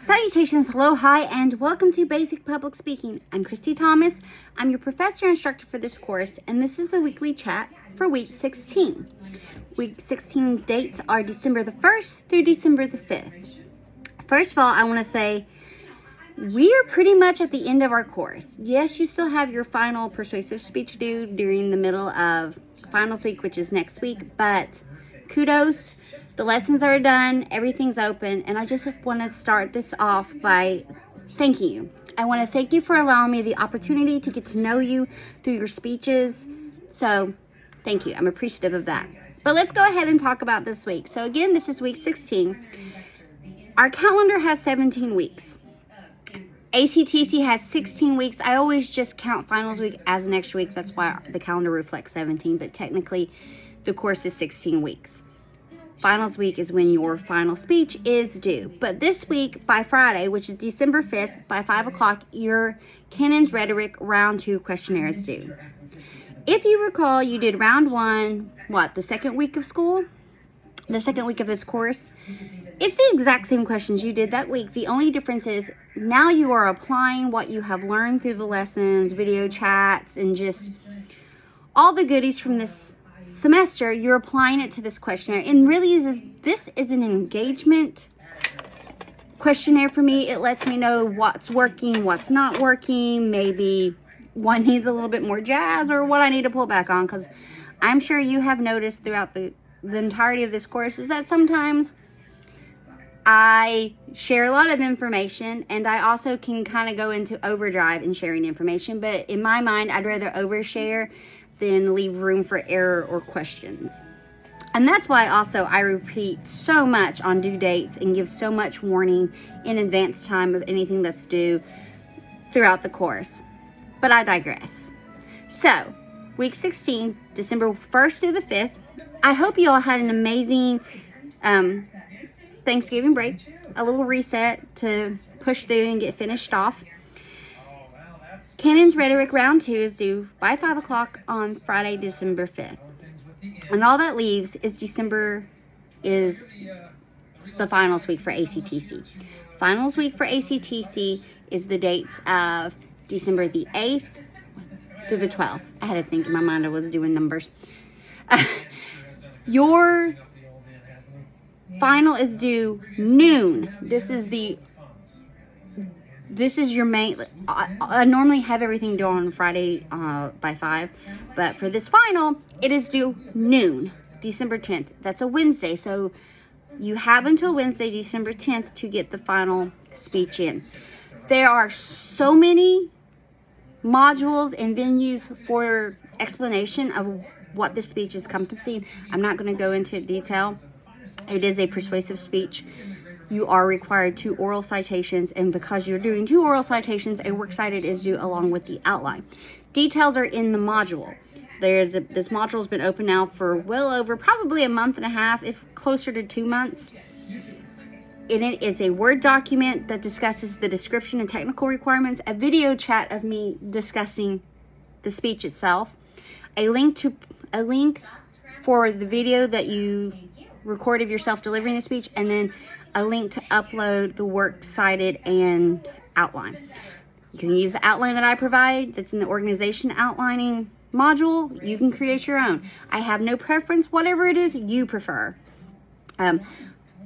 Salutations, hello, hi, and welcome to Basic Public Speaking. I'm Christy Thomas. I'm your professor and instructor for this course, and this is the weekly chat for week 16. Week 16 dates are December the 1st through December the 5th. First of all, I want to say we are pretty much at the end of our course. Yes, you still have your final persuasive speech due during the middle of finals week, which is next week, but kudos. The lessons are done, everything's open, and I just want to start this off by thanking you. I want to thank you for allowing me the opportunity to get to know you through your speeches. So, thank you. I'm appreciative of that. But let's go ahead and talk about this week. So again, this is week 16. Our calendar has 17 weeks. ACTC has 16 weeks. I always just count finals week as next week. That's why the calendar reflects 17, but technically the course is 16 weeks. Finals week is when your final speech is due. But this week, by Friday, which is December 5th, by 5 o'clock, your Cannon's Rhetoric Round 2 questionnaire is due. If you recall, you did Round 1, the second week of school? The second week of this course? It's the exact same questions you did that week. The only difference is now you are applying what you have learned through the lessons, video chats, and just all the goodies from this semester. You're applying it to this questionnaire, and really this is an engagement questionnaire for me. It lets me know what's working, what's not working, maybe what needs a little bit more jazz, or what I need to pull back on, because I'm sure you have noticed throughout the entirety of this course is that sometimes I share a lot of information, and I also can kind of go into overdrive in sharing information, but in my mind I'd rather overshare than leave room for error or questions. And that's why also I repeat so much on due dates and give so much warning in advance time of anything that's due throughout the course. But I digress. So, week 16, December 1st through the 5th. I hope you all had an amazing Thanksgiving break, a little reset to push through and get finished off. Cannon's Rhetoric Round 2 is due by 5 o'clock on Friday, December 5th. And all that leaves is December is the finals week for ACTC. Finals week for ACTC is the dates of December the 8th through the 12th. I had to think in my mind I was doing numbers. Your final is due noon. This is your main. I normally have everything due on Friday by 5, but for this final, it is due noon, December 10th. That's a Wednesday, so you have until Wednesday, December 10th, to get the final speech in. There are so many modules and venues for explanation of what the speech is encompassing. I'm not going to go into detail. It is a persuasive speech. You are required 2 oral citations, and because you're doing 2 oral citations, a works cited is due along with the outline. Details are in the module. This module has been open now for well over probably a month and a half, if closer to 2 months. In it is a Word document that discusses the description and technical requirements, a video chat of me discussing the speech itself, a link for the video that you record of yourself delivering the speech, and then a link to upload the works cited and outline. You can use the outline that I provide that's in the organization outlining module. You can create your own. I have no preference, whatever it is you prefer.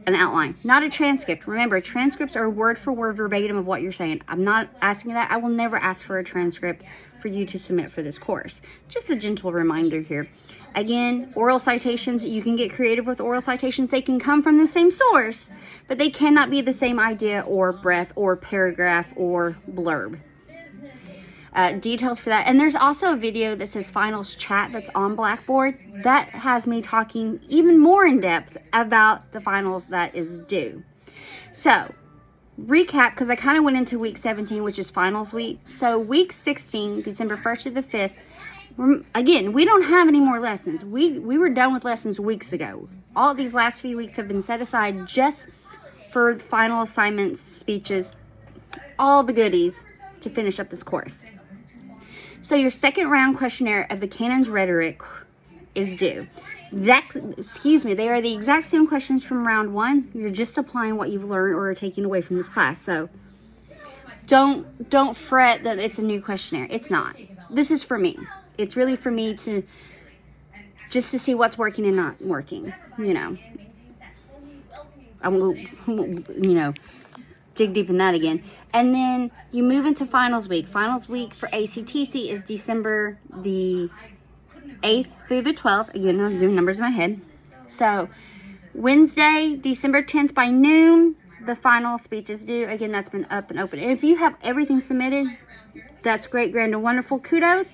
An outline, not a transcript. Remember, transcripts are word for word verbatim of what you're saying. I'm not asking that. I will never ask for a transcript for you to submit for this course. Just a gentle reminder here. Again, oral citations, you can get creative with oral citations. They can come from the same source, but they cannot be the same idea or breadth or paragraph or blurb. Details for that. And there's also a video that says finals chat that's on Blackboard that has me talking even more in depth about the finals that is due. So, recap, because I kind of went into week 17, which is finals week. So week 16, December 1st to the 5th, again, we don't have any more lessons. We were done with lessons weeks ago. All these last few weeks have been set aside just for the final assignments, speeches, all the goodies to finish up this course. So your second round questionnaire of the Cannon's Rhetoric is due. they are the exact same questions from round 1. You're just applying what you've learned or are taking away from this class. So don't fret that it's a new questionnaire. It's not. This is for me. It's really for me to see what's working and not working, you know. I won't, dig deep in that again. And then you move into finals week. Finals week for ACTC is December the 8th through the 12th. Again, I'm doing numbers in my head. So Wednesday, December 10th by noon, the final speech is due. Again, that's been up and open. And if you have everything submitted, that's great, grand, and wonderful. Kudos.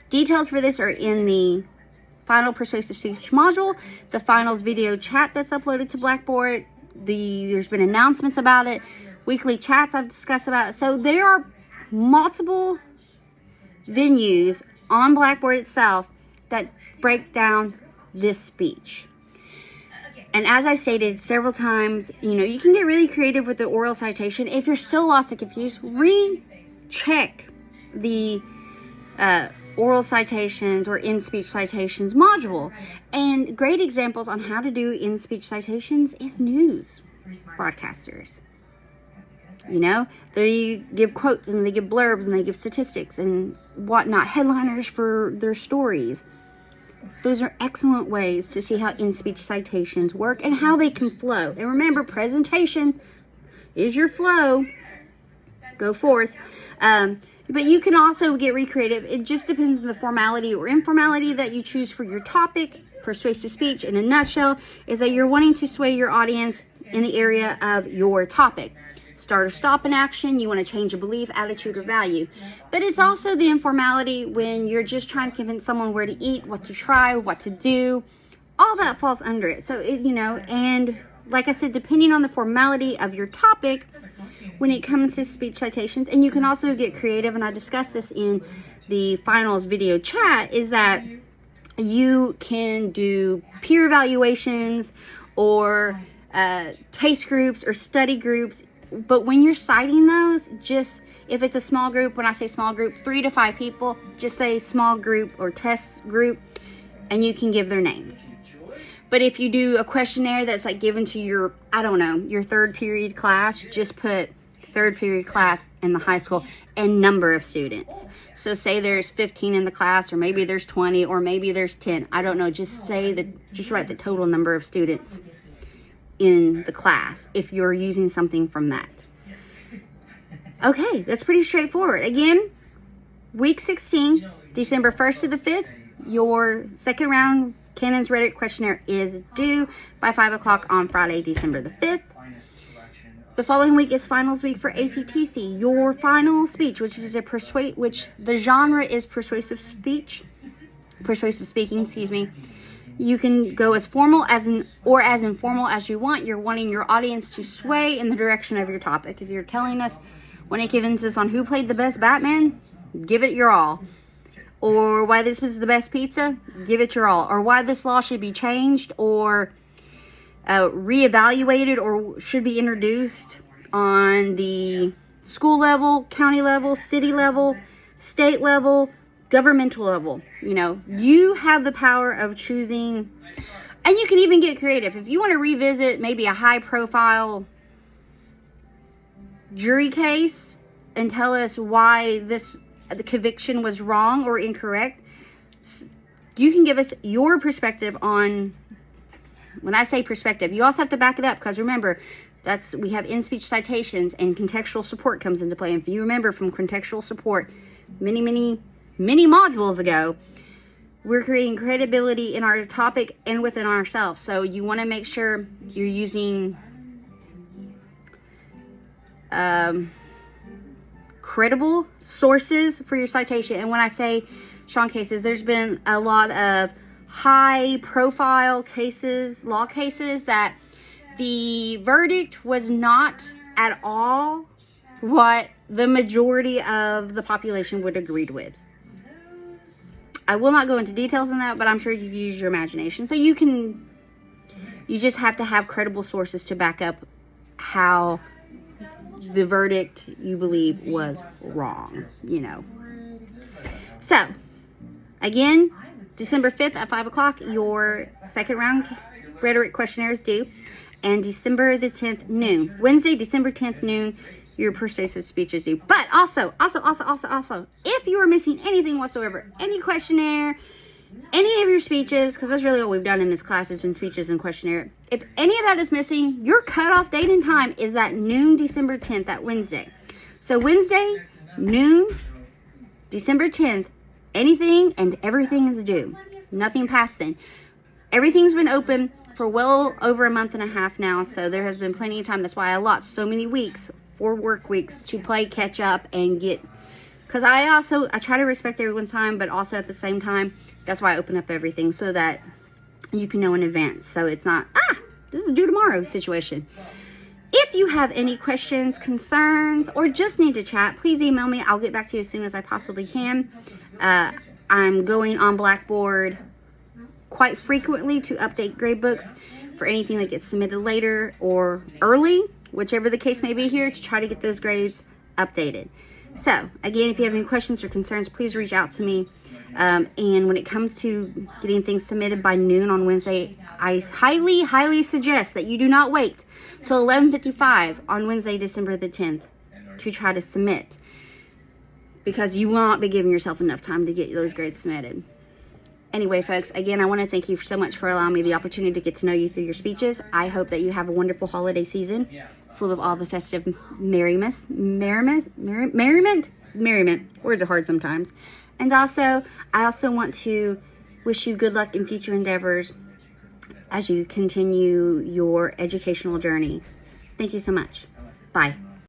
Details for this are in the final persuasive speech module, the finals video chat that's uploaded to Blackboard. There's been announcements about it, weekly chats I've discussed about it. So there are multiple venues on Blackboard itself that break down this speech. And as I stated several times, you can get really creative with the oral citation. If you're still lost and confused, recheck the oral citations or in-speech citations module. And great examples on how to do in-speech citations is news broadcasters. They give quotes and they give blurbs and they give statistics and whatnot, headliners for their stories. Those are excellent ways to see how in-speech citations work and how they can flow. And remember, presentation is your flow. Go forth. But you can also get recreative. It just depends on the formality or informality that you choose for your topic. Persuasive speech, in a nutshell, is that you're wanting to sway your audience in the area of your topic. Start or stop an action. You want to change a belief, attitude, or value. But it's also the informality when you're just trying to convince someone where to eat, what to try, what to do. All that falls under it. So, and like I said, depending on the formality of your topic, when it comes to speech citations, and you can also get creative, and I discussed this in the finals video chat, is that you can do peer evaluations or taste groups or study groups. But when you're citing those, just if it's a small group, when I say small group, 3 to 5 people, just say small group or test group, and you can give their names. But if you do a questionnaire that's like given to your, your 3rd period class, just put 3rd period class in the high school and number of students. So say there's 15 in the class, or maybe there's 20, or maybe there's 10. I don't know. Just write the total number of students in the class if you're using something from that. Okay, that's pretty straightforward. Again, week 16, December 1st to the 5th, your second round Cannon's Rhetoric questionnaire is due by 5 o'clock on Friday, December the 5th. The following week is finals week for ACTC. Your final speech, which the genre is persuasive speaking, You can go as formal as informal as you want. You're wanting your audience to sway in the direction of your topic. If you're telling us, when it gives us on who played the best Batman, give it your all. Or why this was the best pizza, give it your all. Or why this law should be changed or reevaluated or should be introduced on the school level, county level, city level, state level, governmental level. You have the power of choosing, and you can even get creative. If you want to revisit maybe a high profile jury case and tell us why the conviction was wrong or incorrect, you can give us your perspective on. When I say perspective, you also have to back it up, because remember, we have in-speech citations and contextual support comes into play. And if you remember from contextual support many modules ago, we're creating credibility in our topic and within ourselves. So you want to make sure you're using credible sources for your citation. And when I say strong cases, there's been a lot of high profile cases, law cases, that the verdict was not at all what the majority of the population would agreed with. I will not go into details on that, but I'm sure you can use your imagination. So you just have to have credible sources to back up how the verdict you believe was wrong, So, again, December 5th at 5 o'clock, your second round rhetoric questionnaire is due. And December the 10th, noon. Wednesday, December 10th, noon, your persuasive speech is due. But also, if you are missing anything whatsoever, any questionnaire, any of your speeches, because that's really all we've done in this class has been speeches and questionnaire. If any of that is missing, your cutoff date and time is at noon, December 10th, that Wednesday. So Wednesday, noon, December 10th, anything and everything is due. Nothing past then. Everything's been open for well over a month and a half now, so there has been plenty of time. That's why I allot so many weeks, 4 work weeks, to play catch up and get, because I try to respect everyone's time, but also at the same time, that's why I open up everything so that you can know in advance. So it's not, this is due tomorrow situation. If you have any questions, concerns, or just need to chat, please email me. I'll get back to you as soon as I possibly can. I'm going on Blackboard quite frequently to update gradebooks for anything that gets submitted later or early, whichever the case may be here, to try to get those grades updated. So, again, if you have any questions or concerns, please reach out to me. And when it comes to getting things submitted by noon on Wednesday, I highly, highly suggest that you do not wait till 11:55 on Wednesday, December the 10th to try to submit, because you will not be giving yourself enough time to get those grades submitted. Anyway, folks, again, I want to thank you so much for allowing me the opportunity to get to know you through your speeches. I hope that you have a wonderful holiday season full of all the festive merriment. Words are hard sometimes. And also, I also want to wish you good luck in future endeavors as you continue your educational journey. Thank you so much. Bye.